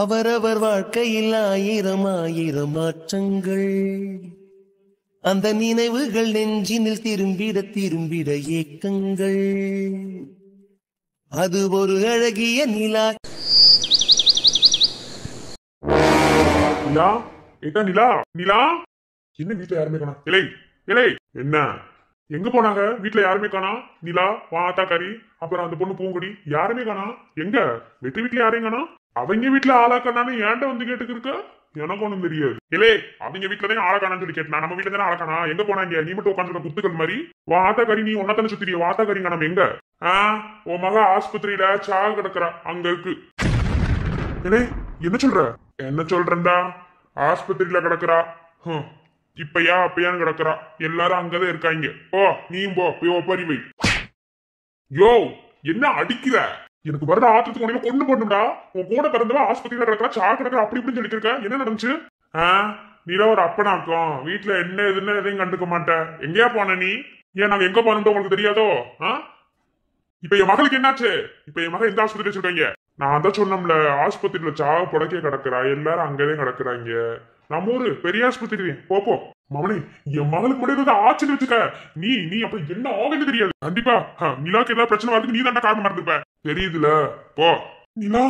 அவரவர் வாழ்க்கையில் ஆயிரம் ஆயிரம் மாற்றங்கள், அந்த நினைவுகள் நெஞ்சினில் திரும்பிட திரும்பிட ஏக்கங்கள், அது ஒரு அழகிய நிலா. நிலா ஏதா நிலா நிலா என்ன வீட்டுல யாருமே காணா? இலை இலை என்ன எங்க போனாங்க? வீட்டுல யாருமே காணா. நிலா வாத்தா கறி அப்புறம் அந்த பொண்ணு பூங்குடி யாருமே காணா. எங்க வெற்றி வீட்டுல யாரையும் காணா. அவங்க வீட்டுல ஆளாக்கானு ஏன்ட வந்து கேட்டுக்கு இருக்க? எனக்கு ஒண்ணும் தெரியாது. இலே அவங்க வீட்டுலதான் ஆளாக்கானு சொல்லி கேட்டா, நம்ம வீட்டுல தானே ஆளாக்கானா. எங்க போனாங்க? நீ மட்டும் உட்காந்துருக்க குத்துக்கள் மாதிரி. வாத்தா கறி நீ ஒன்னதானே சுத்திரிய. வாத்தா கறி நம்ம எங்க? உன் மக ஆஸ்பத்திரியில சாக கிடக்குறா, அங்க இருக்கு. இலே என்ன சொல்ற? என்ன சொல்றா? ஆஸ்பத்திரியில கிடக்குறா. இப்பயா அப்பயான்னு கிடக்குறா. எல்லாரும் அங்கதான் இருக்காங்க. ஓ நீயும் போ, போய் ஒப்பாரி வை. யோ என்ன அடிக்கிற? எனக்கு வர்ற ஆத்திரத்துக்கு உடனே கொண்டு போடணும்டா. உன் கூட பிறந்தவா ஆஸ்பத்திரியில கிடக்குறா, சா கிடக்குறா, அப்படி இப்படின்னு சொல்லிட்டு இருக்க. என்ன நடந்துச்சு? நீல ஒரு அப்பனாக்கும் வீட்டுல என்ன எதுன்னு எதையும் கண்டுக்க மாட்டேன். எங்கேயா போன நீ? ஏன் நாங்க எங்க போனோம் உங்களுக்கு தெரியாதோ? இப்ப என் மகளுக்கு என்னாச்சு? இப்ப என் மகள் எந்த ஆஸ்பத்திரி வச்சிருக்காங்க? நான் தான் சொன்னோம்ல, ஆஸ்பத்திரியில சாக புடக்கே கிடக்குறா. எல்லாரும் அங்கதான் கிடக்குறாங்க. நம்ம ஊரு பெரிய ஆஸ்பத்திரி போப்போ. மவனே என் மகளுக்கு முடியாது ஆச்சுன்னு வச்சுக்க. நீ நீ அப்ப என்ன ஆகுன்னு தெரியாது. கண்டிப்பா நிலாக்கு ஏதாவது பிரச்சனை வரதுக்கு நீ தான் காரணமா இருந்துப்ப. தெரியுதுல போ. நிலா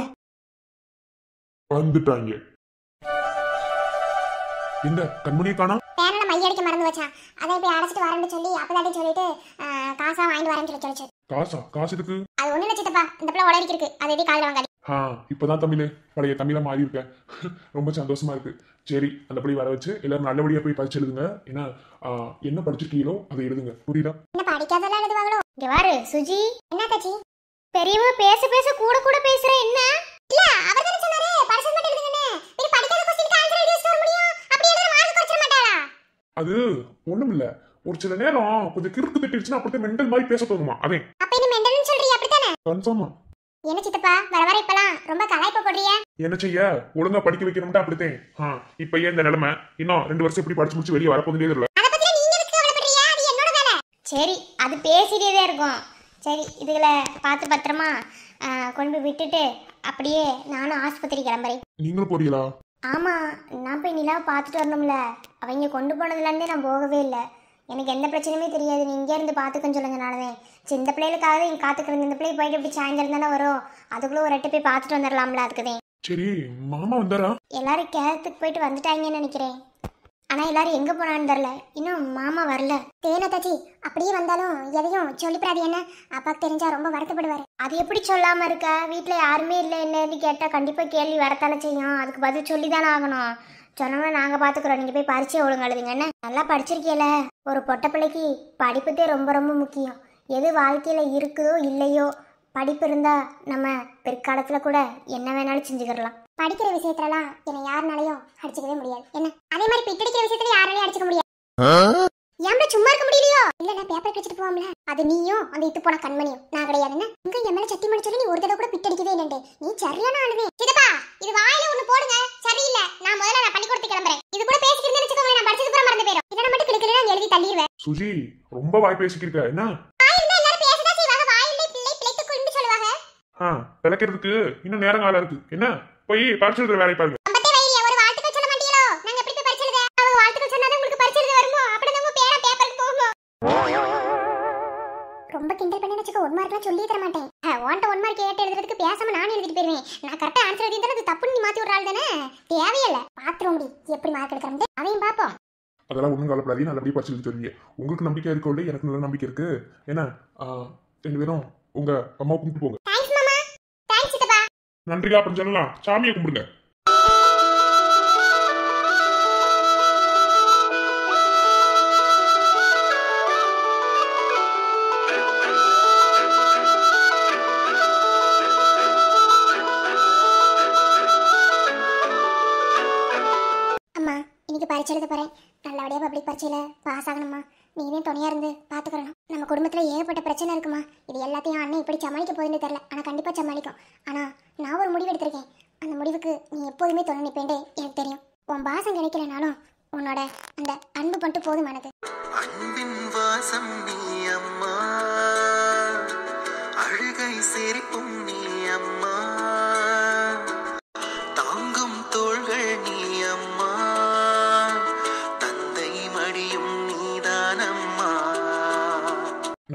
வந்துட்டாங்க. இந்த கண்மணியை காணா. பேனல மையடிக்க மறந்து வச்சான். அதை போய் அடைச்சிட்டு வரேன்னு சொல்லி அப்பதாட்டி சொல்லிட்டு காசா வாங்கிட்டு வரேன்னு சொல்லி சொல்லிச்சு. காசா? காசு இருக்கு? அது ஒண்ணு நினைச்சிட்டப்பா, இந்த பிள்ளை உடனே இருக்கு. அதை எப்படி காலையில வாங்காது. இப்பதான் தமிழ் பழைய தமிழா மாறி இருக்க. ரொம்ப சந்தோஷமா இருக்கு. சரி அந்த படி வர வச்சு எல்லாரும் நல்லபடியா போய் படிச்சு எழுதுங்க. ஏன்னா என்ன படிச்சிருக்கீங்களோ அதை எழுதுங்க. புரியுதா? என்ன படிக்காதெல்லாம் எழுதுவாங்களோ? இங்க வாரு சுஜி. என்ன கட்சி? பெரியவ பேச பேச கூட கூட பேசுற என்ன? இல்ல அவர் தான சொன்னாரு படிச்சது மட்டும் எழுதுங்கன்னு. நீ படிக்காத क्वेश्चनக்கு ஆன்சர் எழுதி வர முடியும். அப்படி எழுத மார்க் குறைச்சிர மாட்டாளா? அது ஒண்ணும் இல்ல. ஒரு சில நேரம் கொஞ்சம் கிறுக்கு திட்டிடுச்சுன்னா அப்படியே மெண்டல் மாதிரி பேச தோணுமா. அதே அப்ப நீ மெண்டல்னு சொல்றியா? அப்படிதானே? கன்ஃபார்மா. என்ன சித்தப்பா வர வர இப்பலாம் ரொம்ப கலாய்ப்ப போடுறிய? என்ன செய்ய, ஒழுங்கா படிக்க வைக்கணும்டா. அப்படித்தான் இப்ப ஏன் இந்த நிலைமை. இன்னும் 2 வருஷம் இப்படி படிச்சு முடிச்சு வெளியே வரப்போதே இல்ல. அத பத்தி நீங்க எதுக்கு கவலைப்படுறீங்க? அது என்னோட வேலை. சரி அது பேசிட்டே இருக்கும். சரி இதுகளை பார்த்து பத்திரமா கொண்டு போய் விட்டுட்டு அப்படியே நானும் ஆஸ்பத்திரி கிளம்புறேன். நீங்களும் போறீங்களா? ஆமா நான் போய் நிலாவை பார்த்துட்டு வரணும்ல. அவங்க கொண்டு போனதுலேருந்தே நான் போகவே இல்லை. எனக்கு எந்த பிரச்சனையுமே தெரியாது. நீ இங்கே இருந்து பார்த்துக்கன்னு சொல்லுங்கனாலதான். சரி இந்த பிள்ளைகளுக்காக இங்கே காத்துக்கிறது. இந்த பிள்ளை போயிட்டு இப்படி சாயந்தரம் தானே வரும். அதுக்குள்ள ஒரு 8 போய் பார்த்துட்டு வந்துடலாம்ல. அதுக்குதான். சரி மாமா வந்தாரா? எல்லாரும் கேரத்துக்கு போயிட்டு வந்துட்டாங்கன்னு நினைக்கிறேன். ஆனா எல்லாரும் எங்க போனான்னு தெரியல. இன்னும் மாமா வரல. தேனத்தாச்சி அப்படியே வந்தாலும் எதையும் சொல்லிப்படாது. என்ன அப்பாக்கு தெரிஞ்சா ரொம்ப வருத்தப்படுவாரு. அது எப்படி சொல்லாம இருக்க? வீட்டுல யாருமே இல்லை என்னன்னு கேட்டா கண்டிப்பா கேள்வி வரத்தானே செய்யும். அதுக்கு பதில் சொல்லிதானே ஆகணும். சொன்னோம்னா நாங்க பாத்துக்கிறோம். நீங்க போய் பரிச்சை ஒழுங்கு எழுதுங்கன்னு. நல்லா படிச்சிருக்கீல. ஒரு பொட்டை பிள்ளைக்கு படிப்புதே ரொம்ப ரொம்ப முக்கியம். எது வாழ்க்கையில இருக்குதோ இல்லையோ படிப்பு இருந்தா நம்ம பிற்காலத்துல கூட என்ன வேணாலும் செஞ்சுக்கிடலாம். படிக்கிற விஷயத்துலலாம் என்னை யாருனாலையும் அடிச்சுக்கவே முடியாது. என்ன அதே மாதிரி பிட்டடிக்கிற விஷயத்துல யாராலையும் அடிச்சுக்க முடியாது. ஏன் சும்மா இருக்க முடியலையோ? இல்ல நான் பேப்பர் கிழிச்சிட்டு போவோம்ல, அது நீயும் அந்த இத்து போன கண்மணியும். நான் கிடையாதுன்னு இங்க என் மேல சத்தி மணி சொல்லி நீ ஒரு தடவை கூட பிட்டடிக்கவே இல்லைண்டே. நீ சரியான ஆளுவே. சிதப்பா இது வாயில ஒண்ணு போடுங்க. சரியில்லை நான் முதல்ல நான் பள்ளிக்கூடத்துக்கு கிளம்புறேன். இது கூட பேசிக்கிட்டு வச்சுக்கோங்க. நான் படிச்சது கூட மறந்து போயிடும். இதனை மட்டும் கிளிக்கல எழுதி தள்ளிடுவேன். சுஜி ரொம்ப வாய் பேசிக்கிருக்க. என்ன விளக்கிறதுக்கு இன்னும் நேரம் காலம் இருக்கு. என்ன போய் பரிசு வேலை பாருங்க. ரொம்ப கிண்டல் பண்ணி வச்சுக்க. 1 மார்க்லாம் சொல்லி தர மாட்டேன். 1 மார்க் கேட்டு எழுதுறதுக்கு பேசாம நானே எழுதிட்டு போயிருவேன். நான் கரெக்டா ஆன்சர் எழுதிட்டா அது தப்புன்னு நீ மாத்தி விடுறாள் தானே. தேவையில்ல பாத்துறோம் எப்படி மார்க் எடுக்கறோம் அதையும் பாப்போம். அதெல்லாம் ஒண்ணும் கவலைப்படாதீங்க. நல்லபடியா படிச்சு எழுதிடுவீங்க. உங்களுக்கு நம்பிக்கை இருக்கோ இல்லையா? எனக்கு நல்ல நம்பிக்கை இருக்கு. ஏன்னா 2 பேரும் உங்க அம்மாவை கும்பிட்டு போங்க. நன்றியா அப்படின்னு சொல்லலாம். சாமியை கும்பிடுங்க. அம்மா இன்னைக்கு பரீட்சை எழுத போறேன். நல்லபடியா பப்ளிக் பரீட்சையில பாஸ் ஆகணுமா. நீனே துணையா இருந்து பாத்துக்கிறணும். நம்ம குடும்பத்துல ஏகப்பட்ட பிரச்சனை இருக்குமா. இது எல்லாத்தையும் அண்ணன் இப்படி சமாளிக்க போகுதுன்னு தெரியல. ஆனா கண்டிப்பா சமாளிக்கும். ஆனா நான் ஒரு முடிவு எடுத்திருக்கேன். அந்த முடிவுக்கு நீ எப்போதுமே துணை நிப்பேண்டே எனக்கு தெரியும். உன் பாசம் கிடைக்கலனாலும் உன்னோட அந்த அன்பு மட்டும் போதும் எனக்கு. அன்பின் வாசம் நீ அம்மா, அழுகை சிரிப்பும் நீ அம்மா, தாங்க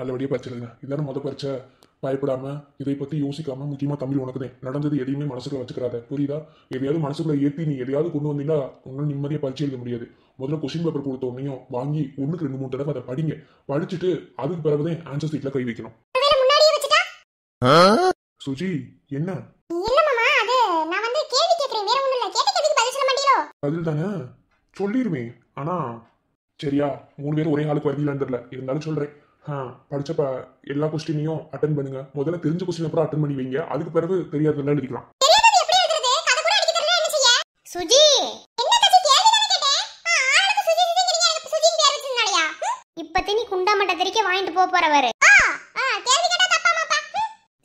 நல்லபடியா பரிச்சை எழுதுங்க. இதான முத பரிச்சை. பயப்படாம இதை பத்தி யோசிக்காம, முக்கியமா தமிழ் உனக்குதே நடந்தது எதையுமே மனசுக்குள்ள வச்சுக்கிறாத, புரியுதா? எதையாவது மனசுக்குள்ள ஏத்தி நீ எதையாவது கொண்டு வந்தீங்கன்னா உன்னால நிம்மதியா பரிச்சை எழுத முடியாது. முதல்ல கொஸ்டின் பேப்பர் கொடுத்த உடனேயும் வாங்கி 1க்கு 2 3 தடவை அதை படிங்க. படிச்சுட்டு அதுக்கு பிறகுதான் ஆன்சர் சீட்ல கை வைக்கணும். முன்னாடியே வச்சுட்டா சுஜி என்ன இல்ல மாமா, அது நான் வந்து கேள்வி கேக்குறேன், வேற ஒண்ணும் இல்ல. கேட்ட கேள்விக்கு பதில் சொல்ல மாட்டீரோ? பதில் தானே சொல்லிருவேன். ஆனா சரியா 3 பேரும் ஒரே ஆளுக்கு வரீங்களான்னு தெரியல, இருந்தாலும் சொல்றேன். படிச்ச எல்லா கொஸ்டினையும் அட்டன் பண்ணுங்க. முதல்ல தெரிஞ்ச கொஸ்டின் அப்புறம் அட்டன் பண்ணி வைங்க. அதுக்கு பிறகு தெரியாதெல்லாம் எழுதிக்கலாம். தெரியாதது எப்படி எழுதுறது? கதை கூட அடிக்க தெரியல, என்ன செய்ய? சுஜி என்ன தச்சி கேள்வி தான கேட்டேன். ஆளுக்கு சுஜி சுஜிங்கறீங்க, எனக்கு சுஜின் பேர் வச்சிருந்தாலயா? இப்பதே நீ குண்டாமட்ட தெரிக்க வாங்கிட்டு போறவரு. கேள்வி கேட்டா தப்பா மாப்பா.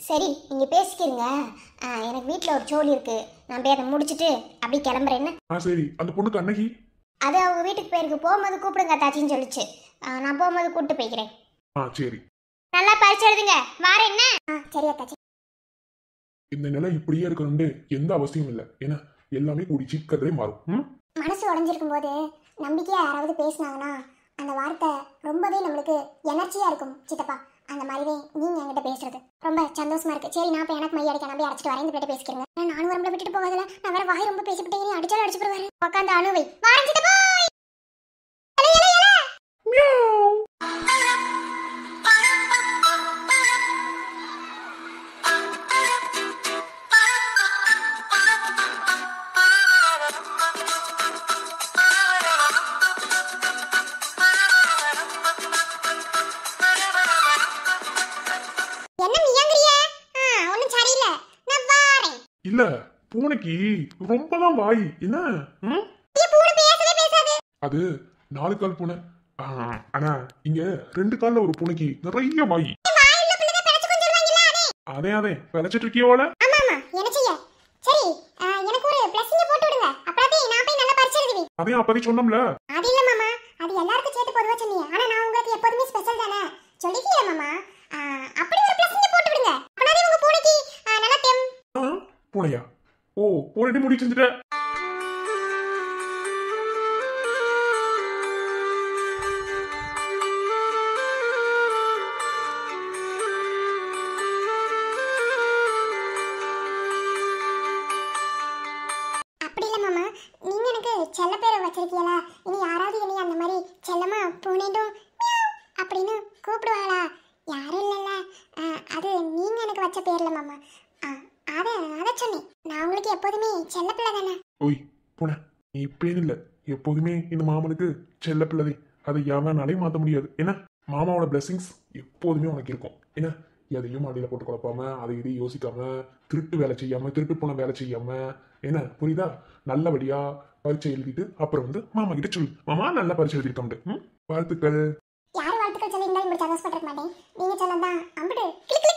சரி நீங்க பேசிக்கிறீங்க. எனக்கு வீட்ல ஒரு சோலி இருக்கு, நான் போய் அதை முடிச்சிட்டு அப்படியே கிளம்புறேன்னு. சரி. அந்த பொண்ணுக்கு அன்னைக்கு அது அவங்க வீட்டுக்கு போயிருக்கு, போகும்போது கூப்பிடுங்க தாச்சின்னு சொல்லிச்சு. நான் போகும்போது கூப்பிட்டு போய்க்கிறேன். சரி. நல்லா பரிச்சு எழுதுங்க, வார என்ன? சரியா தாச்சி. இந்த நிலை இப்படியே இருக்கணும்னு எந்த அவசியம் இல்லை. ஏன்னா எல்லாமே கூடி சீக்கிரத்திலே மாறும். மனசு உடஞ்சிருக்கும் போது நம்பிக்கையா யாராவது பேசினாங்கன்னா அந்த வார்த்தை ரொம்பவே நம்மளுக்கு எனர்ஜியா இருக்கும் சித்தப்பா. அந்த மாதிரிவே நீங்க என்கிட்ட பேசுறது ரொம்ப சந்தோஷமா இருக்கு. சரி நான் இப்ப எனக்கு மைய அடிக்க நம்பி அடிச்சிட்டு வரேன், இந்த பிள்ளை பேசிக்கிறேங்க. நானும் ரொம்ப விட்டுட்டு போகாதல, நான் வேற வாய் ரொம்ப பேசிவிட்டே, நீ அடிச்சாலும் அடிச்சு போடுவாரு. உட்காந்து அணுவை வாரம் சித்தப்பா. இல்ல பூனைக்கு ரொம்பதான் வாய். என்ன அது 4 கால் பூனை. ஆனா இங்க 2 கால்ல ஒரு பூனைக்கு நிறைய வாய். அதே விளைச்சிட்டு இருக்கியோல. அதே அப்பதே சொன்னோம்ல. அது இல்ல மாமா, அது எல்லாருக்கும் சேர்த்து பொதுவா சொன்னீங்க. ஆனா நான் உங்களுக்கு எப்பவுமே ஸ்பெஷல் தானே சொல்லிட்டீங்க மாமா. அப்படி ஒரு பிளஸிங்க போட்டு விடுங்க, அப்பனாதே உங்க பூனைக்கு நல்லா தெம். பூனையா? ஓ பூனை முடி செஞ்சுட்ட. அப்படி இல்ல மாமா, நீங்க எனக்கு செல்ல பேரை வச்சிருக்கீங்களா? இனி யாராவது இனி அந்த மாதிரி செல்லமா பூனைடும் அப்படின்னு கூப்பிடுவாங்களா? யாரும் இல்லைல்ல. அது நீங்க எனக்கு வச்ச பேர்ல மாமா. அத சொன்னேன். நான் உங்களுக்கு எப்போதுமே செல்ல பிள்ளை தானே. ஓய் பூனை, நீ இப்பேன்னு இல்ல, எப்போதுமே இந்த மாமனுக்கு செல்ல பிள்ளை. அதை யாருனாலே மாற்ற முடியாது. ஏன்னா மாமாவோட பிளெஸிங்ஸ் எப்போதுமே உனக்கு இருக்கும். என்ன எதையும் அடியில போட்டு குழப்பாம, அதை இதையும் யோசிக்காம, திருட்டு வேலை செய்யாம, திருட்டு போன வேலை செய்யாம, என்ன புரியுதா? நல்லபடியா பரீட்சை எழுதிட்டு அப்புறம் வந்து மாமா கிட்ட சொல்லு, மாமா நல்ல பரீட்சை எழுதிருக்கோம், வாழ்த்துக்கள். யார் வாழ்த்துக்கள் சொல்லியிருந்தாலும் இப்படி சந்தோஷப்பட்டிருக்க மாட்டேன். நீங்க சொல்லதான் அம்பிடு இருக்கு.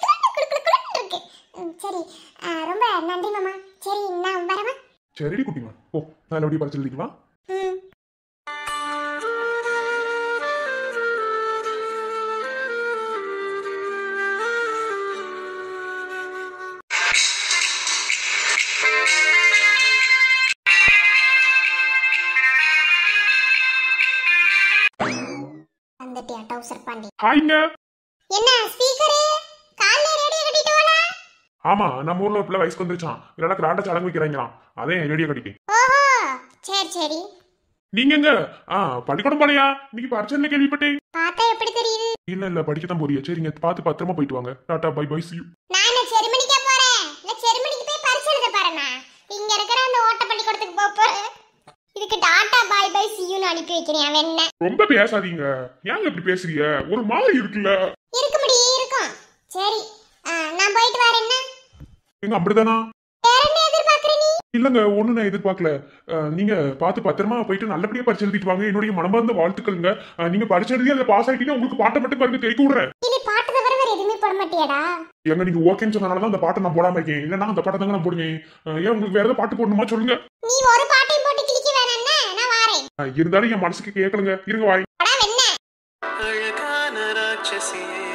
சரி ரொம்ப நன்றி மாமா. சரி நான் வரவா? சரிடி குட்டிமா, ஓ நல்லபடியா பரீட்சை எழுதிக்கலாம். என்ன ஸ்பீக்கர் கால்ல ரேடியோ கட்டிட்டு வாடா. ஆமா நம்ம ஊர்ல ஒரு பிள்ளை வயசுக்கு வந்துருச்சான், இல்லனா கிராண்டா சடங்கு வைக்கிறாங்களாம், அதே ரேடியோ கட்டிட்டேன். ஓஹோ சரி சரி. நீங்க எங்க பள்ளிக்கூடம் போலையா? இன்னைக்கு பரீட்சை கேள்விப்பட்டேன். பார்த்தா எப்படி தெரியுது? இல்ல படிக்கத்தான் போறியா? சரிங்க பார்த்து பத்திரமா போயிட்டு வாங்க. Tata bye bye see you. நான் செருமணிக்கு போறேன். நான் செருமணிக்கு போய் பரீட்சை எழுத போறேனா? இங்க இருக்கிற அந்த ஓட்ட பள்ளிக்கூடத்துக்கு போறேன். இதுக்கு tata bye bye see you னு அனுப்பி வைக்கிறேன். அவன் என்ன ரொம்ப பேசாதீங்க. ஏங்க இப்படி பேசுறீங்க? ஒரு மாதிரி இருக்குல்ல. இருக்க முடியும் இருக்கும். சரி நான் போயிட்டு வரேன். எங்க அப்படிதானா? வேற என்ன எதிர்பார்க்கற நீ? இல்லங்க ஒண்ணு நான் எதிர்பார்க்கல. நீங்க பார்த்து பத்திரமா போயிட்டு நல்லபடியா பரீட்சை எழுதிட்டு வாங்க. என்னுடைய மனமார்ந்த வாழ்த்துக்கள்ங்க. நீங்க பரீட்சை எழுதி அதை பாஸ் ஆயிட்டீங்கன்னா உங்களுக்கு பாட்டை மட்டும் பாருங்க தெரிவிக்க விடுறேன். நீ பாட்டு தவிர வேற எதுவுமே போட மாட்டியாடா? எங்க நீங்க ஓகேன்னு சொன்னால தான் அந்த பாட்டை நான் போடாம இருக்கேன். இல்லன்னா அந்த பாட்டை தாங்க நான் போடுவேன். ஏன் உங்களுக்கு வேற ஏதாவது பாட்டு போடணுமா சொல்லுங்க. நீ ஒரு பாட்டையும் போட்டு கிளிக்க வேணாம்னா நான் வரேன். இருந்தாலும் என் மனசுக்கு கேட்கலங்க. இருங்க வாங்க. அழகான ராட்சசியே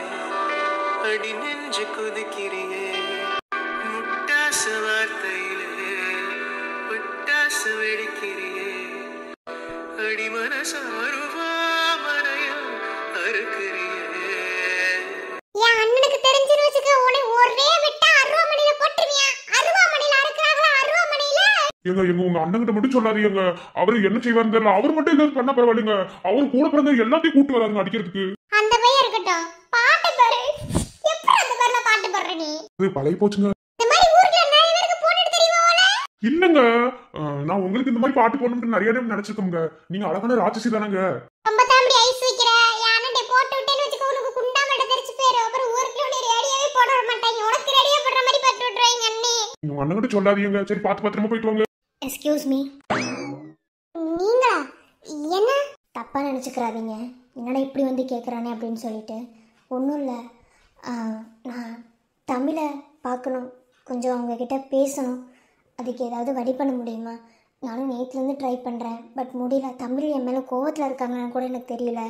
அடி நெஞ்சு குதிக்கிறியே முட்டாசு வார்த்தையிலே பட்டாசு வெடிக்கிறியே அடி மனசாருவா மனையா அறுக்கிறியே எங்க எங்க உங்க அண்ணன்கிட்ட மட்டும் சொல்லாதீங்க. அவரு என்ன செய்வாருன்னு தெரியல. அவர் மட்டும் என்ன பண்ண பரவாயில்லைங்க. அவரு கூட பிறந்த எல்லாத்தையும் கூட்டு வராங்க அடிக்கிறதுக்கு. அந்த பையன் இருக்கட்டும், பாட்டு பாரு. எப்படி அந்த பேர்ல பாட்டு பாடுற நீ? அது பழைய போச்சுங்க. இந்த மாதிரி ஊர்ல நிறைய பேருக்கு போட்டுட்டு தெரியுமாவல? இல்லங்க, நான் உங்களுக்கு இந்த மாதிரி பாட்டு போடணும்னு நிறைய டைம் நினைச்சிருக்கோங்க. நீங்க அழகான ராட்சசி தானங்க. ரொம்ப தாம்படி ஐஸ் வைக்கிற. யானடே போட்டு விட்டேன்னு வெச்சுக்கோ, உனக்கு குண்டா மட தெரிச்சு பேரு. அப்புறம் ஊர்ல உன்னை ரேடியோவே போட விட மாட்டாங்க. உனக்கு ரேடியோ போடுற மாதிரி பட்டு விட்டுறாங்க அண்ணி. உங்க அண்ணன்கிட்ட சொல்லாதீங்க. சரி, பார்த்து பத்திரமா போயிட்டு வாங்க. Excuse me. நீங்க என்ன தப்பா நினைச்சுக்கிறாதீங்க. என்னடா இப்படி வந்து கேட்குறானே அப்படின்னு சொல்லிட்டு. ஒன்றும் இல்லை, நான் தமிழை பார்க்கணும், கொஞ்சம் அவங்கக்கிட்ட பேசணும். அதுக்கு ஏதாவது வழி பண்ண முடியுமா? நானும் நேற்றுலேருந்து ட்ரை பண்ணுறேன், பட் முடியல. தமிழ் என் மேலே கோவத்தில் இருக்காங்கன்னு கூட எனக்கு தெரியல.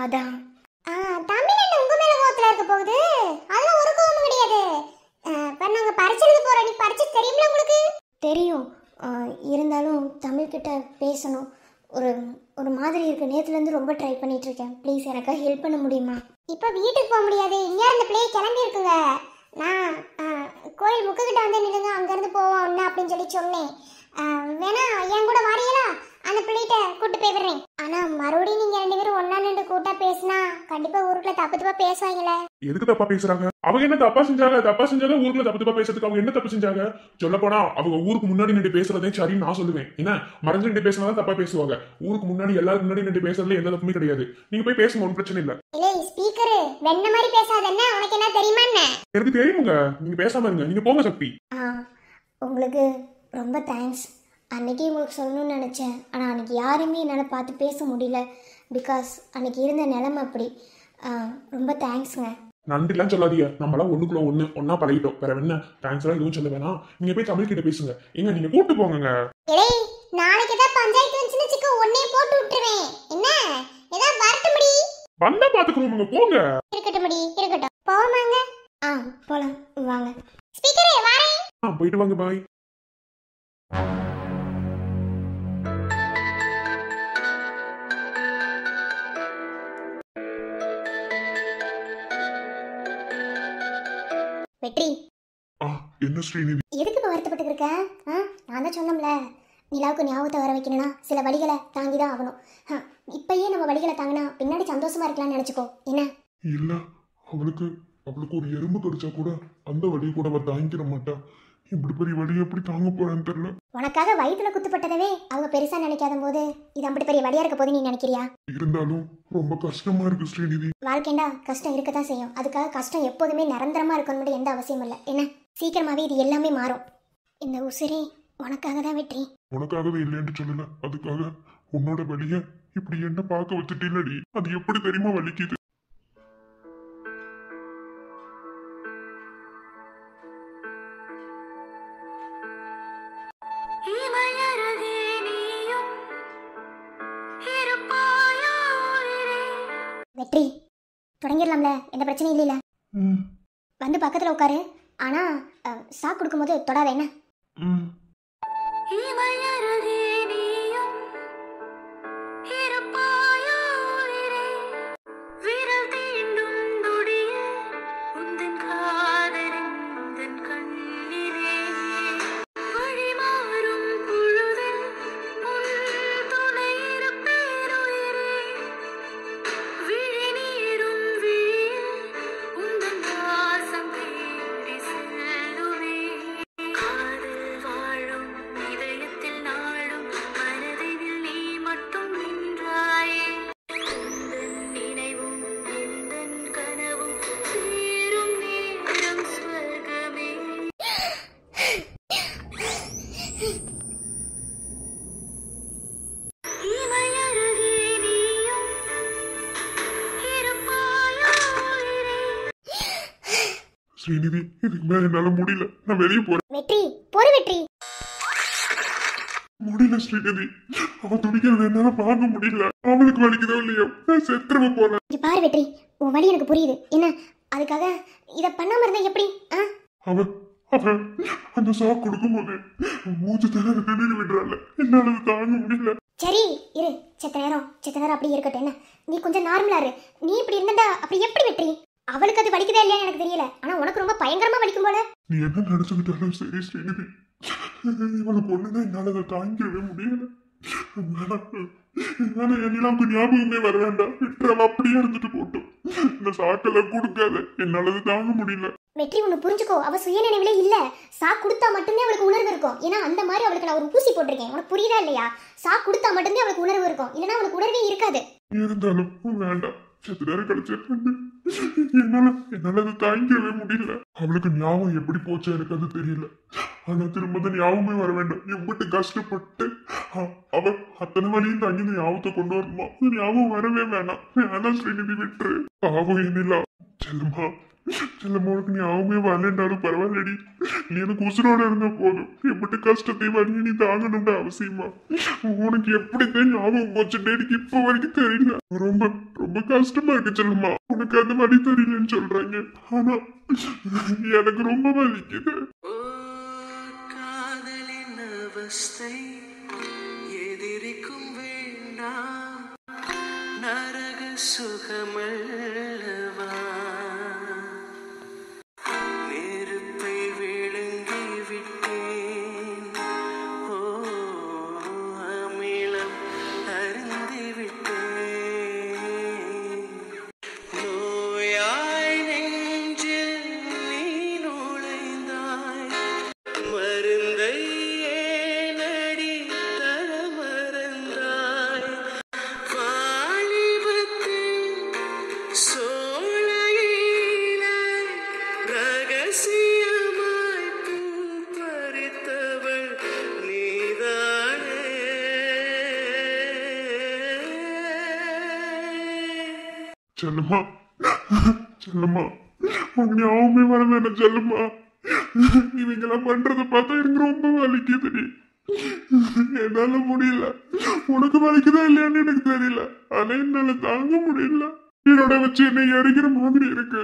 அதான். தமிழ் என்ன உங்கள் மேலே கோவத்தில் இருக்க போகுது? அதெல்லாம் ஒரு கோவமும் கிடையாது. இப்போ நாங்கள் பரிச்சலுக்கு போகிறோம். நீ பரிச்சு தெரியுமில உங்களுக்கு? தெரியும். இருந்தாலும் தமிழ்கிட்ட பேசணும். ஒரு மாதிரி இருக்குது. நேற்றுலேருந்து ரொம்ப ட்ரை பண்ணிட்டு இருக்கேன். ப்ளீஸ் எனக்காக ஹெல்ப் பண்ண முடியுமா? இப்போ வீட்டுக்கு போக முடியாது. இங்கே இருந்த பிள்ளைய கிளம்பி இருக்குங்க. நான் கோயில் முக்குக்கிட்ட வந்து நில்லுங்க, அங்கேருந்து போவோம் ஒன்று அப்படின்னு சொல்லி சொன்னேன். வேணா என் கூட வாரியலா? அந்த பிள்ளைகிட்ட கூட்டு போய் விடுறேன். ஆனால் மறுபடியும் நீங்கள் 2 பேரும் ஒன்றா நின்று கூட்டா பேசினா கண்டிப்பாக ஊருக்குள்ள தப்பு தப்பா பேசுவாங்களே. எதுக்கு தப்பா பேசுறாங்க? அவங்க என்ன தப்பா செஞ்சாங்க? தப்பா செஞ்சாங்க ஊருக்குள்ள தப்பு தப்பா பேசுறதுக்கு அவங்க என்ன தப்பு செஞ்சாங்க? சொல்ல போனா அவங்க ஊருக்கு முன்னாடி நின்று பேசுறதே சரின்னு நான் சொல்லுவேன். என்ன மறைஞ்சு நின்று பேசினாதான் தப்பா பேசுவாங்க. ஊருக்கு முன்னாடி எல்லாரும் முன்னாடி நின்று பேசுறதுல எந்த தப்புமே கிடையாது. நீங்க போய் பேசுங்க, ஒன்றும் பிரச்சனை இல்ல. இல்லை ஸ்பீக்கர் வெண்ண மாதிரி பேசாத. என்ன உனக்கு என்ன தெரியுமா? என்ன எனக்கு தெரியுங்க. நீங்க பேசாம இருங்க. நீங்க போங்க சக்தி. உங்களுக்கு ரொம்ப தேங்க்ஸ். அன்னைக்கு உங்களுக்கு சொல்லணும்னு நினச்சேன், ஆனால் அன்றைக்கி யாருமே என்னால் பார்த்து பேச முடியல. பிகாஸ் அன்றைக்கி இருந்த நிலைமை அப்படி. ரொம்ப தேங்க்ஸுங்க. நன்றிலாம் சொல்லாதீங்க. நம்மளாம் ஒண்ணுக்குள்ள ஒன்னா பழகிட்டோம். வேற என்ன தேங்க்ஸ் எல்லாம் எதுவும் சொல்ல வேணாம். நீங்க போய் தமிழ் கிட்ட பேசுங்க. எங்க நீங்க கூட்டு போங்க. ஏய், நாளைக்கு ஏதாவது பஞ்சாயத்து வந்துச்சுன்னு வச்சுக்கோ, உடனே போட்டு விட்டுருவேன். என்ன ஏதாவது வரட்டு முடி வந்தா பாத்துக்கிறோம். போங்க. இருக்கட்டும் முடி, இருக்கட்டும். போவாங்க. போலாம் வாங்க. ஸ்பீக்கரே வாரேன். போயிட்டு வாங்க. பாய். வெற்றி. என்ன ஸ்ரீநிதி, எதுக்கு இப்ப வருத்தப்பட்டு இருக்க? நான் தான் சொன்னோம்ல, நிலாவுக்கு ஞாபகத்தை வர வைக்கணும்னா சில வழிகளை தாங்கி தான் ஆகணும். இப்பயே நம்ம வழிகளை தாங்கினா பின்னாடி சந்தோஷமா இருக்கலாம்னு நினைச்சுக்கோ. என்ன இல்ல அவளுக்கு ஒரு எறும்பு கடிச்சா கூட அந்த வழியை கூட அவ தாங்கிக்கிற மாட்டா. இப்படி பெரிய வழியை எப்படி தாங்க போறான்னு தெரியல. உனக்காக வயிற்றுல குத்துப்பட்டதவே அவங்க பெருசா நினைக்காத போது இது அப்படி பெரிய வழியா இருக்க போது நீ நினைக்கிறியா? இருந்தாலும் ரொம்ப கஷ்டமா இருக்கு ஸ்ரீநிதி. வாழ்க்கைண்டா கஷ்டம் இருக்கத்தான் செய்யும். அதுக்காக கஷ்டம் எப்போதுமே நிரந்தரமா இருக்கணும் எந்த அவசியம் இல்லை. என்ன சீக்கிரமாவே இது எல்லாமே மாறும். இந்த உசிரே உனக்காக தான் வெற்றி. உனக்காகவே இல்லைன்னு சொல்லல, அதுக்காக உன்னோட வழிய இப்படி என்ன பார்க்க வச்சுட்டீங்களடி. அது எப்படி தெரியுமா வலிக்குது. வெற்றி தொடங்கிடலாம்ல, எந்த பிரச்சனையும் இல்லைல்ல. வந்து பக்கத்துல உட்காரு. ஆனா சாக்கு கொடுக்கும்போது தொடாத. என்ன ஸ்ரீநிதி, இதுக்கு மேல என்னால முடியல. நான் வெளியே போறேன். வெற்றி போற வெற்றி. முடியல ஸ்ரீநிதி, அவன் துடிக்கிறது என்னால பார்க்க முடியல. அவளுக்கு வலிக்குதோ இல்லையோ, நான் செத்துருவ போறேன். பாரு வெற்றி, உன் வழி எனக்கு புரியுது. என்ன அதுக்காக இத பண்ணாம இருந்தா எப்படி? அவன் அந்த சாக்கு கொடுக்கும் போது மூச்சு திணறி விடுறாள். என்னால தாங்க முடியல. சரி இரு, செத்த நேரம் அப்படி இருக்கட்டும். என்ன நீ கொஞ்சம் நார்மலா இரு. நீ இப்படி இருந்தா அப்படி எப்படி வெற்றி? அவளுக்கு அது வலிக்குதா இல்லையா எனக்கு தெரியல, ஆனா உனக்கு ரொம்ப பயங்கரமா வலிக்கும் போல. நீ என்ன நினைச்சுக்கிட்டாலும் சரி ஸ்ரீநிதி, இவளுக்கு ஒண்ணுதான் என்னால அதை தாங்கிக்கவே முடியல. என் நிலாவுக்கு ஞாபகமே வர வேண்டாம், விட்டுறவ அப்படியே இருந்துட்டு போட்டோம். இந்த சாக்கெல்லாம் கொடுக்காத, என்னால அதை தாங்க முடியல. வெற்றி ஒன்று புரிஞ்சுக்கோ, அவ சுயநினைவிலே இல்ல. சா கொடுத்தா மட்டுமே அவளுக்கு உணர்வு இருக்கும். ஏன்னா அந்த மாதிரி அவளுக்கு நான் ஒரு ஊசி போட்டிருக்கேன். உனக்கு புரியுதா இல்லையா? சா கொடுத்தா மட்டுமே அவளுக்கு உணர்வு இருக்கும், இல்லைன்னா அவளுக்கு உணர்வே இருக்காது. இருந்தாலும் வேண்டாம், சத்து நேரம் கழிச்சிருக்கேன். என்னால அதை தாங்கிக்கவே முடியல. அவளுக்கு ஞாபகம் எப்படி போச்சு எனக்கு அது தெரியல. ஆனா திரும்ப தான் ஞாபகமே வர வேண்டாம். எம்பிட்டு கஷ்டப்பட்டு அவ அத்தனை வழியும் தாங்கி இந்த ஞாபகத்தை கொண்டு வரணுமா? ஞாபகம் வரவே வேணாம். வேணாம் ஸ்ரீநிதி, விட்டுரு. பாவம் என்னிலா. செல்லம்மா செல்லம்மா, உனக்கு ஞாபகமே வரலன்றாலும் பரவாயில்லடி. நீ எனக்கு உசுரோட இருந்த போதும். எம்பிட்டு கஷ்டத்தை வழியை நீ தாங்கணும்னு அவசியமா? உனக்கு எப்படித்தான் ஞாபகம் போச்சுன்னு எனக்கு இப்ப வரைக்கும் தெரியல. ரொம்ப ரொம்ப கஷ்டமா இருக்கு செல்லம்மா. உனக்கு அந்த வழி தெரியலன்னு சொல்றாங்க, ஆனா எனக்கு ரொம்ப வலிக்குது. காதலின் அவஸ்தை எதிரிக்கும் வேண்டாம், நரக சுகமல்லவா? நெருப்பை விழுங்கி விட்டேன், ஓ அமிலம் அருந்தி விட்டேன். நோயாய் நெஞ்சில் நீ நுழைந்தாய், மருந்தை ஏனடி தர மறந்தாய்? வாலிபத்தின் சோலையிலே ரகசியமாய் பூ பறித்தவள் நீதானே. செல்லம்மா செல்லம்மா, உனக்கு ஞாபகமே வர வேண்டாம் செல்லம்மா. இவங்கெல்லாம் பண்றத பார்த்தா எனக்கு ரொம்ப வலிக்குதுடி. என்னால முடியல. உனக்கு வலிக்குதா இல்லையான்னு எனக்கு தெரியல, ஆனா என்னால தாங்க முடியல. என்னோட வச்சு என்னை எரிக்கிற மாதிரி இருக்கு.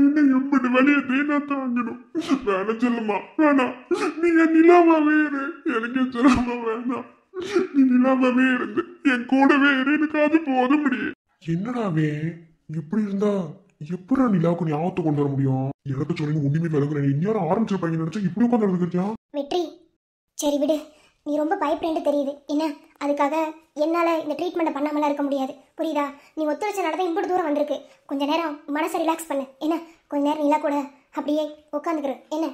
என்ன எப்படி வலியத்தை நான் தாங்கணும்? வேணாம் செல்லம்மா, வேணாம். நீ என் நிலாவாவே இரு. எனக்கு என் செல்லம்மா வேணாம். நீ நிலாவாவே இருந்து என் கூடவே இரு. எனக்கு அது போத முடியும். என்னடாவே எப்படி இருந்தா எப்படா நிலாவுக்கு ஞாபகத்தை கொண்டு வர முடியும்? எனக்கு சொல்லி ஒண்ணுமே விளங்குறேன். இன்னும் ஆரம்பிச்சிருப்பாங்க நினைச்சா இப்படி உட்காந்து நடந்துக்கிறியா? வெற்றி, சரி விடு. நீ ரொம்ப பயப்படேன்னு தெரியுது. என்ன அதுக்காக என்னால இந்த ட்ரீட்மெண்ட்டை பண்ணாமலாம் இருக்க முடியாது, புரியுதா? நீ ஒத்துழைச்ச நடத்த இம்புட்டு தூரம் வந்திருக்கு. கொஞ்ச நேரம் மனசை ரிலாக்ஸ் பண்ணு. என்ன கொஞ்ச நேரம் நிலா கூட அப்படியே உட்காந்துக்கிரு. என்ன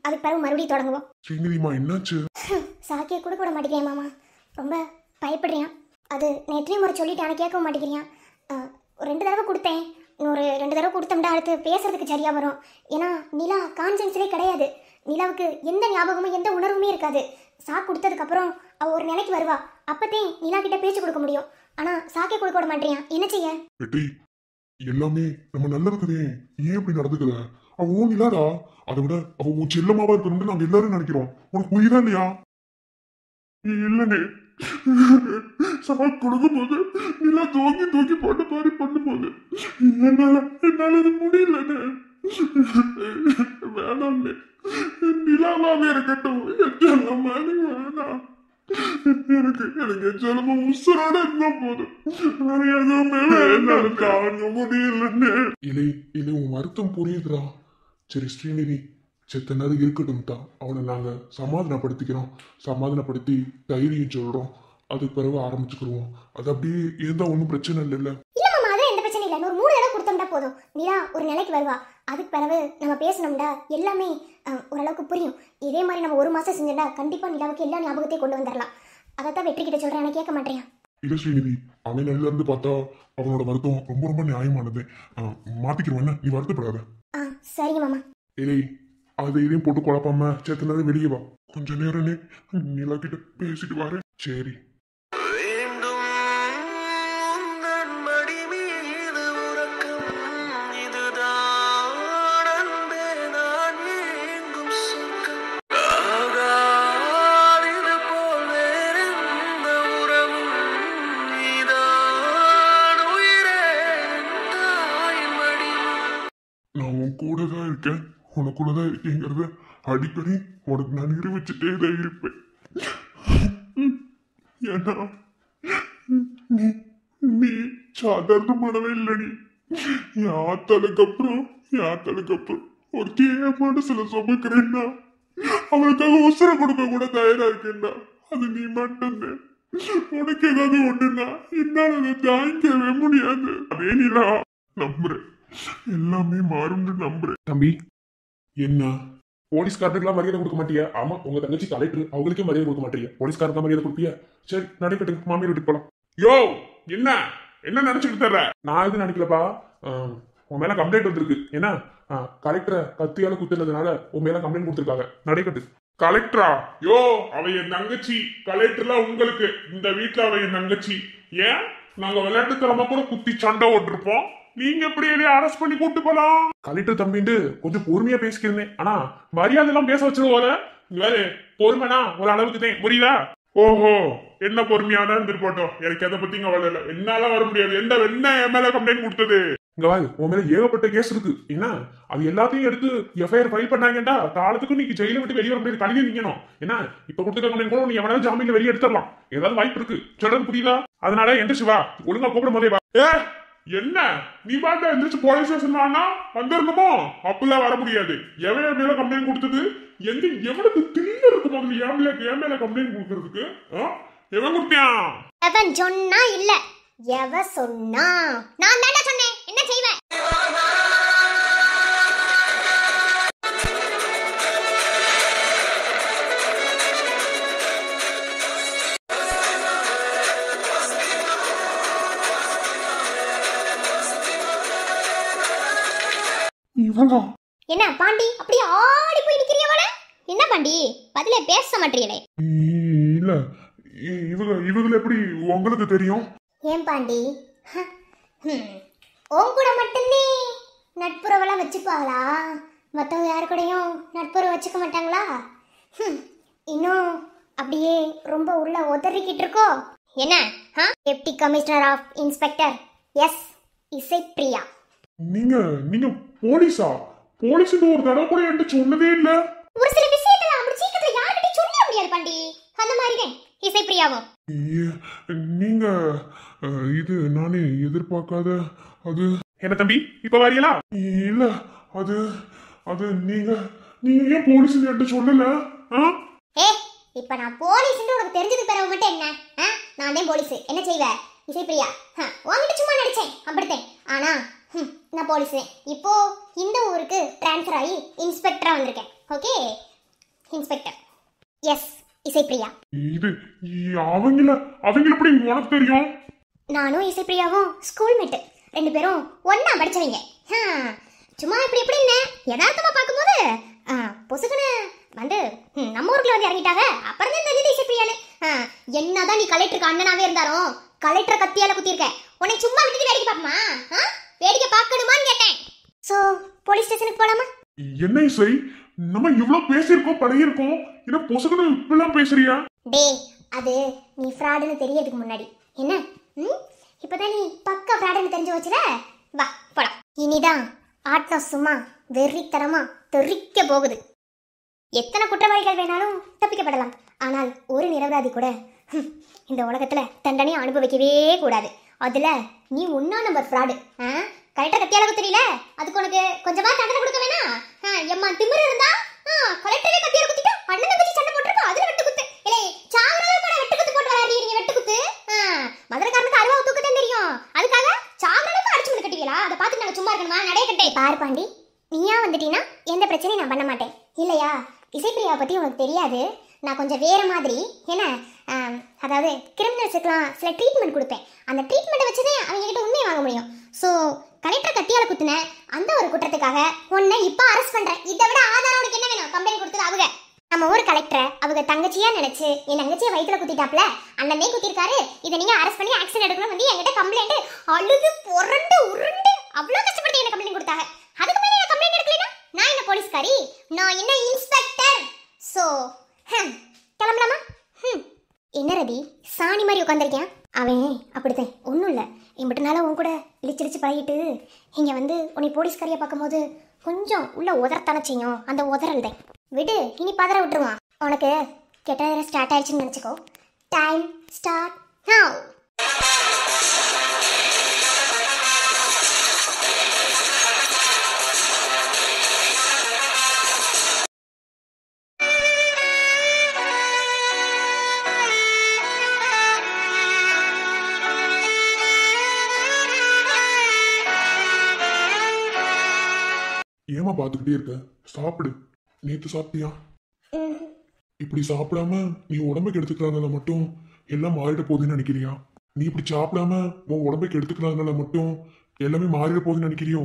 அதுக்கு பிறகு மறுபடியும் தொடங்குவோம். ஸ்ரீநிதிமா, என்னாச்சு? சாக்கியை கூட கூட மாட்டேங்கிறேன் மாமா. ரொம்ப பயப்படுறியான். அது நேற்றையும் முறை சொல்லிட்டு ஆனால் கேட்கவும் மாட்டேங்கிறியான். 2 தடவை கொடுத்தேன். இன்னொரு 2 தடவை கொடுத்தோம்டா அடுத்து பேசுறதுக்கு சரியா வரும். ஏன்னா நிலா கான்சென்ஸ்லே கிடையாது. நிலாவுக்கு எந்த ஞாபகமும் எந்த உணர்வுமே இருக்காது. சா கொடுத்ததுக்கு அப்புறம் அவ ஒரு நிலைக்கு வருவா. அப்பத்தே நிலா கிட்ட பேச்சு கொடுக்க முடியும். ஆனா சாக்கே கொடுக்க விட மாட்டேறியான். என்ன செய்ய? வெற்றி, எல்லாமே நம்ம நல்லதுக்குதே. ஏன் இப்படி நடந்துக்குத? அவ ஊன் இல்லாதா? அதை விட அவ உன் செல்லமாவா இருக்கணும்னு நாங்க எல்லாரும் நினைக்கிறோம். உனக்கு புரியுதா இல்லையா? இல்லனே, சாக்கு கொடுக்கும் போது நிலா தூக்கி தூக்கி போட்ட மாதிரி பண்ணும்போது என்னால அது முடியலன்னு. வேணாம்னே, நிலாவாவே இருக்கட்டும். செல்லம்மா வேணாம். எனக்கு செல்லம்மா உசுரோட இருந்தா போதும். வேற எதுவுமே வேணாம். தாங்க முடியலன்னு. இல்லை இல்லை, உன் வருத்தம் புரியுதுடா. சரி ஸ்ரீநிதி, செத்த நேரம் இருக்கட்டும் தான். அவனை நாங்க சமாதானப்படுத்திக்கிறோம். சமாதானப்படுத்தி தைரியம் சொல்றோம். அதுக்கு பிறகு ஆரம்பிச்சுக்கிடுவோம். அது அப்படியே இருந்தா ஒன்றும் பிரச்சனை இல்லைல்ல? இல்ல மாமா, அது எந்த பிரச்சனை இல்லை. ஒரு 3 தடவை கொடுத்தோம்டா போதும். நிலா ஒரு நிலைக்கு வருவா. அதுக்கு பிறகு நம்ம பேசணும்டா எல்லாமே ஓரளவுக்கு புரியும். இதே மாதிரி நம்ம 1 மாசம் செஞ்சோம்டா கண்டிப்பா நிலாவுக்கு எல்லா ஞாபகத்தையும் கொண்டு வந்துடலாம். அதைத்தான் வெற்றி கிட்ட சொல்றேன். எனக்கு கேட்க மாட்டேன். இல்ல ஸ்ரீநிதி, அவன் நிலையில இருந்து பார்த்தா அவனோட வருத்தம் ரொம்ப ரொம்ப நியாயமானது. மாத்திக்கிறவன நீ வருத்தப்படாத. சரிங்க மாமா. இல்லை, அதை இதையும் போட்டு குழப்பாம சேத்த நேரம் வெளியே வா. கொஞ்ச நேரமே நிலா கிட்ட பேசிட்டு வரேன். சரி. வேண்டும் உந்தன் மடி மீது உறக்கம், இதுதான் அன்பே நான் ஏங்கும் சொர்க்கம். ஆகாது போல் வேறெந்த உறவும் நீதான் உயிரே தாயின் மடி. நான் உன் கூட தான் இருக்கேன், உனக்குள்ளதான் இருக்கேங்கிறத அடிக்கடி உனக்கு நான் நிரூபிச்சுட்டே தான் இருப்பேன். ஏன்னா நீ சாதாரணமானவே இல்லை. யாத்தலுக்கு அப்புறம் ஒரு மனசுல சுமக்கிறேன்னா அவளுக்காக உசுர கொடுக்க கூட தயாரா இருக்கேன்டா. அது நீ மட்டும்தான். உனக்கு ஏதாவது ஒண்ணுன்னா என்னால அதை தாங்கிக்கவே முடியாது. அதே நீலா நம்புறேன், எல்லாமே மாறும்னு நம்புறேன். தம்பி, என்ன போலீஸ்காரனுக்குலாம் மரியாதை கொடுக்க மாட்டியா? ஆமா, உங்க தங்கச்சி கலெக்டர், அவங்களுக்கே மரியாதை கொடுக்க மாட்டியா? போலீஸ்காரனுக்கு மரியாதை கொடுப்பியா? சரி, நடைக்கட்டு, மாமியார் வீட்டுக்கு போலாம். யோ, என்ன என்ன நினைச்சுட்டு தர்ற? நான் எதுவும் நினைக்கலப்பா. உன் மேல கம்ப்ளைண்ட் வந்திருக்கு. என்ன, கலெக்டரை கத்தியால குத்துனதுனால உன் மேல கம்ப்ளைண்ட் கொடுத்துருக்காங்க. நடைக்கட்டு. கலெக்டரா? யோ, அவ என் தங்கச்சி. கலெக்டர்லாம் உங்களுக்கு. இந்த வீட்டுல அவ என் தங்கச்சி. ஏன் நாங்க விளையாட்டுத்தனமா கூட குத்தி சண்டை ஓட்டிருப்போம், நீங்க எப்படி அரெஸ்ட் பண்ணி கூட்டு போலாம்? கலெக்டர் தம்பிட்டு கொஞ்சம் பொறுமையா பேசிக்கிறேன். ஆனா மரியாதை எல்லாம் பேச வச்சிருவோம். வேற பொறுமைனா ஒரு அளவுக்கு தான், புரியுதா? ஓஹோ, என்ன பொறுமையான இருந்துட்டு எனக்கு எதை பத்தி கவலை இல்லை. என்னால வர முடியாது. என்ன என் மேல கம்ப்ளைண்ட் கொடுத்தது? இங்க வா, உன் மேல ஏகப்பட்ட கேஸ் இருக்கு. என்ன, அது எல்லாத்தையும் எடுத்து எஃப்ஐஆர் ஃபைல் பண்ணாங்கடா. காலத்துக்கு நீங்க ஜெயில விட்டு வெளியே வர முடியாது, கல்வி நீங்கணும். என்ன, இப்ப கொடுத்துக்க கம்ப்ளைண்ட் கூட நீ எவனாலும் ஜாமீன்ல வெளியே எடுத்துடலாம். ஏதாவது வாய்ப்பு இருக்கு, சொல்றது புரியுதா? அதனால எந்த சிவா ஒழுங்கா கூப்பிடும் போதே வா. என்ன நீ பாட்டு எந்திரிச்சு போலீஸ் ஸ்டேஷன் வானா வந்துடணுமோ? அப்படிலாம் வர முடியாது. எவன் மேல கம்ப்ளைண்ட் கொடுத்தது? எவனுக்கு திடீர்னு இருக்கும் போது என் மேல கம்ப்ளைண்ட் கொடுக்கறதுக்கு? எவன் கொடுத்தியான்? அவன் சொன்னா இல்ல, எவ சொன்னா? நான் தானே சொன்னேன். என்ன செய்வேன்? என்ன பாண்டி அப்படி ஆடி போய் நிக்கிறியவள? என்ன பாண்டி பதிலே பேச மாட்டீங்களே? இல்ல, இவங்க எப்படி உங்களுக்கு தெரியும்? ஏன் பாண்டி, உன் கூட மட்டுமே நட்புறவெல்லாம் வச்சுப்பாங்களா? மற்றவங்க யாரு கூடயும் நட்புறவு வச்சுக்க மாட்டாங்களா? இன்னும் அப்படியே ரொம்ப உள்ள உதறிக்கிட்டு இருக்கோ என்ன? Deputy commissioner of inspector S Isaipriya. நீங்க போலீஸா? போலீஸ் ஒரு தடவை கூட என்கிட்ட சொன்னதே இல்ல. ஒரு சில விஷயத்துல அப்படி சீக்கிரத்துல யார்கிட்டயும் சொல்ல முடியாது பாண்டி. அந்த மாதிரி இசைப்பிரியாவும். நீங்க இது நானே எதிர்பார்க்காத. அது என்ன தம்பி, இப்ப வாரியலா? இல்ல, அது நீங்க ஏன் போலீஸ் என்கிட்ட சொல்லல? இப்ப நான் போலீஸ்ன்னு உனக்கு தெரிஞ்சது பிறகு மட்டும் என்ன? நான் தான் போலீஸ். என்ன செய்வ இசைப்பிரியா? உன்கிட்ட சும்மா நடிச்சேன், அப்படித்தேன். ஆனா நான் போலீஸ். இப்போ இந்த ஊருக்கு டிரான்ஸ்ஃபர் ஆகி இன்ஸ்பெக்டரா வந்திருக்கேன். Okay, inspector S Isaipriya. இது அவங்கள எப்படி உனக்கு தெரியும்? நானும் இசைப்பிரியாவும் ஸ்கூல் மேட். 2 பேரும் ஒன்னா படிச்சவங்க. சும்மா இப்படி என்ன யதார்த்தமா பார்க்கும்போது பொசுக்குன்னு வந்து நம்ம ஊருக்குள்ள வந்து இறங்கிட்டாங்க. அப்புறம் தான் தெரிஞ்சது இசைப்பிரியான்னு. என்னதான் நீ கலெக்டருக்கு அண்ணனாவே இருந்தாலும் கலெக்டரை கத்தியால குத்திருக்க. உன்னை சும்மா விட்டுட்டு வேடிக்கை பார்ப்போமா? வேடிக்கை பார்க்கணுமான்னு கேட்டேன். சோ போலீஸ் ஸ்டேஷனுக்கு போலாமா? என்ன இசை, நம்ம இவ்வளவு பேசியிருக்கோம், பழகிருக்கோம், என்ன பொசுக்குன்னு இப்பெல்லாம் பேசுறியா? அது நீ ஃப்ராடுன்னு தெரியறதுக்கு முன்னாடி என்ன இப்பதான் நீ பக்கா ஃப்ராடுன்னு தெரிஞ்சு வச்சுற. வா போலாம். இனிதான் ஆட்டம் சும்மா வெறித்தனமா தெரிக்க போகுது. எத்தனை குற்றவாளிகள் வேணாலும் தப்பிக்கப்படலாம். ஆனால் ஒரு நிரபராதி கூட இந்த உலகத்துல தண்டனையை அனுபவிக்கவே கூடாது. அதுல நீ 1 நம்பர் ஃப்ராடு. கலெக்டர் கத்தியால தெரியல, அதுக்கு உனக்கு கொஞ்சமா தண்டனை கொடுக்க வேணாம்? எம்மா திமிரு இருந்தா கலெக்டரே கத்தியால குத்திட்டு அண்ணன் தங்கச்சி சண்டை போட்டுருக்கோம், அதுல வெட்டு குத்து. இல்லை சாவரவே கூட வெட்டு குத்து போட்டு வராதீங்க. வெட்டு குத்து மதுரைக்காரனுக்கு அருவா தூக்கத்தான் தெரியும். அதுக்காக சாவரனுக்கு அடிச்சு முடி கட்டுவீங்களா? அதை பார்த்துட்டு நாங்கள் சும்மா இருக்கணுமா? நடைய கட்டே பாரு பாண்டி, நீயா வந்துட்டீங்கன்னா எந்த பிரச்சனையும் நான் பண்ண மாட்டேன். இல்லையா? இசைப்பிரியாவை பற்றி உனக்கு தெரியாது. நான் கொஞ்சம் வேறு மாதிரி. ஏன்னா அதாவது கிரிமினல்ஸுக்கெலாம் சில ட்ரீட்மெண்ட் கொடுப்பேன். அந்த ட்ரீட்மெண்ட்டை வச்சு தான் அவங்ககிட்ட உண்மையை வாங்க முடியும். ஸோ கலெக்டர் கத்தியால குத்துன அந்த ஒரு குற்றத்துக்காக உன்னை இப்போ அரெஸ்ட் பண்ணுறேன். இதை விட ஆதாரம் உனக்கு என்ன வேணும்? கம்ப்ளைண்ட் கொடுத்தது அவங்க. நம்ம ஊர் கலெக்டரை அவங்க தங்கச்சியா நினைச்சு என் தங்கச்சியை வயிற்றுல குத்திட்டாப்ல, அண்ணனே குத்திருக்காரு. இதை நீங்கள் அரெஸ்ட் பண்ணி ஆக்ஷன் எடுக்கணும் வந்து என்கிட்ட கம்ப்ளைண்ட் அழுது புரண்டு உருண்டு அவ்வளோ கஷ்டப்பட்டு என்ன கம்ப்ளைண்ட் கொடுத்தாங்க. அதுக்கு மேலே நான் கம்ப்ளைண்ட் எடுக்கலைன்னா நான் என்ன போலீஸ்காரி? நான் என்ன இன்ஸ்பெக்டர். ஸோ கிளம்பலாமா? என்ன ரவி சாணி மாதிரி உட்காந்துருக்கேன்? அவன் அப்படித்தான், ஒன்றும் இல்லை. இம்பிட்டனால உன் கூட இழிச்சிரிச்சு பழகிட்டு இங்கே வந்து உன்னை போலீஸ்காரியை பார்க்கும்போது கொஞ்சம் உள்ள உதறத்தான செய்யும். அந்த உதறல் தான் விடு, இனி பதற விட்டுருவான். உனக்கு கெட்ட நேரம் ஸ்டார்ட் ஆயிடுச்சுன்னு நினச்சிக்கோ. Time start now. ஏமா பார்த்துக்கிட்டே இருக்க? சாப்பிடு. நேத்து சாப்பிட்டியா? ம், இப்படி சாப்பிடாம நீ உடம்புக்கு எடுத்துக்கிறதுனால மட்டும் எல்லாம் மாறிட போகுதுன்னு நினைக்கிறியா? நீ இப்படி சாப்பிடாம உன் உடம்புக்கு எடுத்துக்கிறதுனால மட்டும் எல்லாமே மாறிட போகுதுன்னு நினைக்கிறியோ?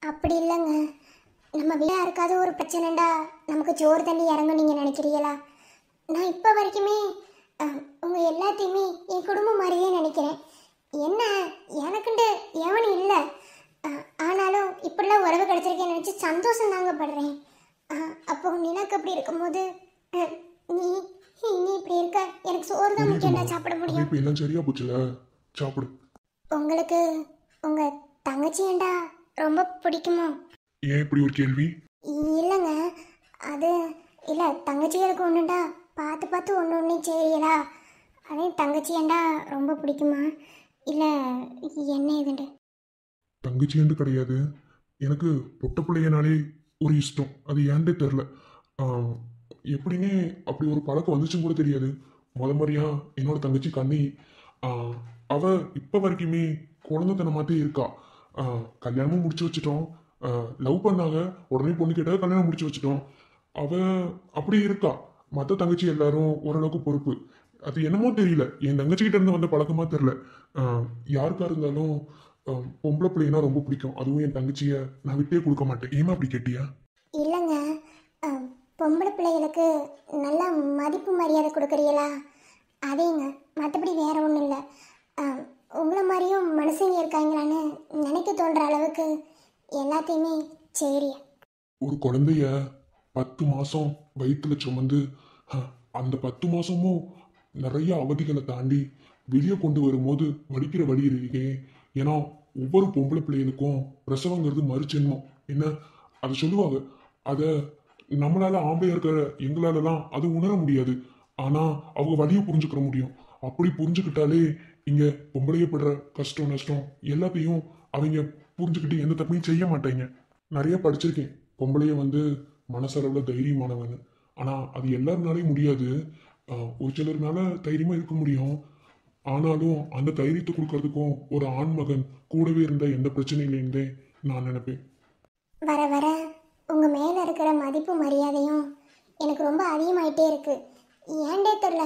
அப்படி இல்லைங்க. நம்ம வீட்டில் யாருக்காவது ஒரு பிரச்சனைண்டா நமக்கு சோறு தண்ணி இறங்கும் நீங்கள் நினைக்கிறீங்களா? நான் இப்போ வரைக்குமே உங்கள் எல்லாத்தையுமே என் குடும்பம் மாதிரியே நினைக்கிறேன். என்ன எனக்குண்டு எவனும் இல்லை. ஆனாலும் இப்படிலாம் உறவு கிடைச்சிருக்கேன்னு நினச்சி சந்தோஷம் தாங்க படுறேன். அப்போ நினக்கு அப்படி இருக்கும்போது நீ நீ இப்படி இருக்க எனக்கு சோறு தான் முக்கியம்டா சாப்பிட முடியும். இப்போ எல்லாம் சரியா போச்சுல, சாப்பிடு. உங்களுக்கு உங்கள் தங்கச்சியண்டா ரொம்ப பிடிக்குமோ? ஏன் இப்படி ஒரு கேள்வி? இல்லைங்க, அது இல்லை, தங்கச்சிகளுக்கு ஒன்றுண்டா பார்த்து பார்த்து ஒன்று ஒன்று செய்யலா, அதே தங்கச்சியண்டா ரொம்ப பிடிக்குமா இல்லை என்ன இதுண்டு? தங்கச்சின்னு கிடையாது, எனக்கு பொட்ட பிள்ளையனாலே ஒரு இஷ்டம். அது ஏன்டே தெரில. எப்படின்னே அப்படி ஒரு பழக்கம் வந்துச்சுன்னு கூட தெரியாது. முறையா என்னோட தங்கச்சி கண்ணி, அவ இப்போ வரைக்குமே குழந்தைத்தனமாத்தே இருக்கா. கல்யாணமும் முடிச்சு வச்சுட்டோம். லவ் பண்ணாங்க, உடனே பொண்ணு கேட்டால் கல்யாணம் முடிச்சு வச்சுட்டோம். அவ அப்படி இருக்கா. மற்ற தங்கச்சி எல்லாரும் ஓரளவுக்கு பொறுப்பு. அது என்னமோ தெரியல, என் தங்கச்சிக்கிட்ட இருந்து வந்த பழக்கமா தெரில. யாருக்கா இருந்தாலும் பொம்பளை பிள்ளைனா ரொம்ப பிடிக்கும். அதுவும் என் தங்கச்சியை நான் விட்டே கொடுக்க மாட்டேன். ஏமா அப்படி கேட்டியா? இல்லைங்க, பொம்பளை பிள்ளைகளுக்கு நல்ல மதிப்பு மரியாதை கொடுக்குறீங்களா அதேங்க, மற்றபடி வேற ஒன்றும் இல்லை. உங்களை மாதிரியும் மனுஷங்க இருக்காங்களான்னு நினைக்க தோன்ற அளவுக்கு எல்லாத்தையுமே சரி. ஒரு குழந்தைய 10 மாசம் வயிற்றுல சுமந்து அந்த 10 மாசமும் நிறைய அவதிகளை தாண்டி வெளியே கொண்டு வரும்போது வலிக்கிற வலி இருக்கே. ஏன்னா ஒவ்வொரு பொம்பளை பிள்ளைகளுக்கும் பிரசவங்கிறது மறுஜென்மம். என்ன அதை சொல்லுவாங்க. அதை நம்மளால ஆம்பளையா இருக்கிற எங்களாலலாம் அது உணர முடியாது. ஆனா அவங்க வலியை புரிஞ்சுக்கிற முடியும். அப்படி புரிஞ்சுக்கிட்டாலே இங்க பொம்பளைய படுற கஷ்டம் நஷ்டம் எல்லாத்தையும் அவங்க புரிஞ்சுக்கிட்டு எந்த தப்பையும் செய்ய மாட்டாங்க. நிறைய படிச்சிருக்கேன், பொம்பளைய மனசளவுல தைரியமானவன். ஆனா அது எல்லாருனாலையும் முடியாது. ஒரு சிலர்னால தைரியமா இருக்க முடியும். ஆனாலும் அந்த தைரியத்தை கொடுக்கறதுக்கும் ஒரு ஆண்மகன் கூடவே இருந்த எந்த பிரச்சனையிலேருந்தே நான் நினைப்பேன். வர வர உங்க மேல இருக்கிற மதிப்பு மரியாதையும் எனக்கு ரொம்ப அதிகமாயிட்டே இருக்கு. ஏன்டே தெரியல,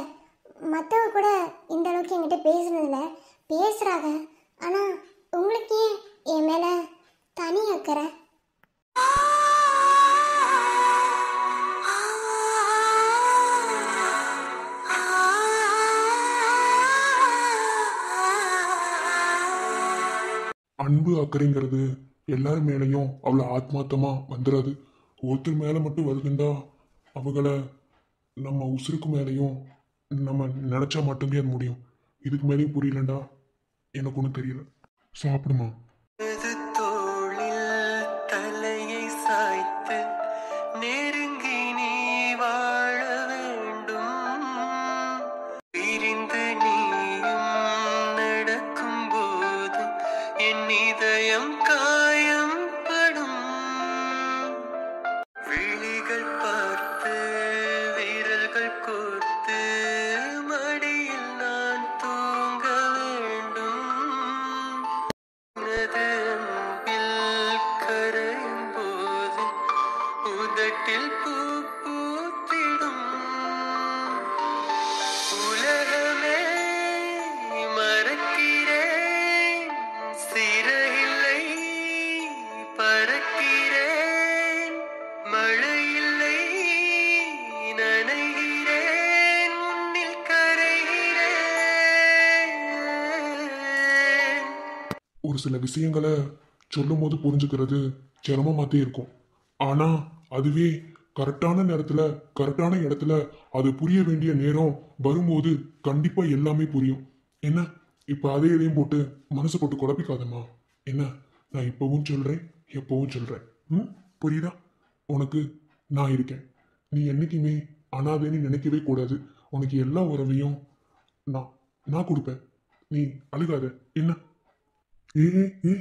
மற்றவங்க கூட இந்த அளவுக்கு என்கிட்ட பேசுனதில்ல, பேசுறாங்க. ஆனா உங்களுக்கு ஏன் என் மேல தனி அக்கறை? அன்பு அக்கறைங்கிறது எல்லாரும் மேலேயும் அவ்வளோ ஆத்மார்த்தமா வந்துடாது. ஒருத்தர் மேலே மட்டும் வருதுண்டா அவங்கள நம்ம உசுருக்கு மேலேயும் நம்ம நினைச்சா மட்டும்தான் அது முடியும். இதுக்கு மேலேயும் புரியலண்டா எனக்கு ஒன்றும் தெரியல. சாப்பிடுமா? எனது தோளில் தலையை சாய்த்து நெருங்கி நீ வாழ வேண்டும். பிரிந்து நீயும் நடக்கும் போது என் இதயம் காயம் படும். விழிகள் பார்த்து விரல்கள் கோர்த்து மடியில் நான் தூங்க வேண்டும். உனது அன்பில் கரையும் போது உதட்டில் பூ பூத்திடும். உலகமே மறக்கிறேன், சிறையில்லை பறக்கிறேன். மழையில்லை நனைகிறேன், உன்னில் கரைகிறேன். ஒரு சில விஷயங்களை சொல்லும் போது புரிஞ்சுக்கிறது சிரமமாத்தே இருக்கும். ஆனா அதுவே கரெக்டான நேரத்துல கரெக்டான இடத்துல அது புரிய வேண்டிய நேரம் வரும்போது கண்டிப்பா எல்லாமே புரியும். என்ன இப்ப அதே இதையும் போட்டு மனசு போட்டு குழப்பிக்காதம்மா. என்ன நான் இப்பவும் சொல்றேன், எப்பவும் சொல்றேன். புரியுதா? உனக்கு நான் இருக்கேன். நீ என்னைக்குமே அனாதைன்னு நினைக்கவே கூடாது. உனக்கு எல்லா உறவையும் நான் நான் கொடுப்பேன். நீ அழுகாத. என்ன? ஏ ஏ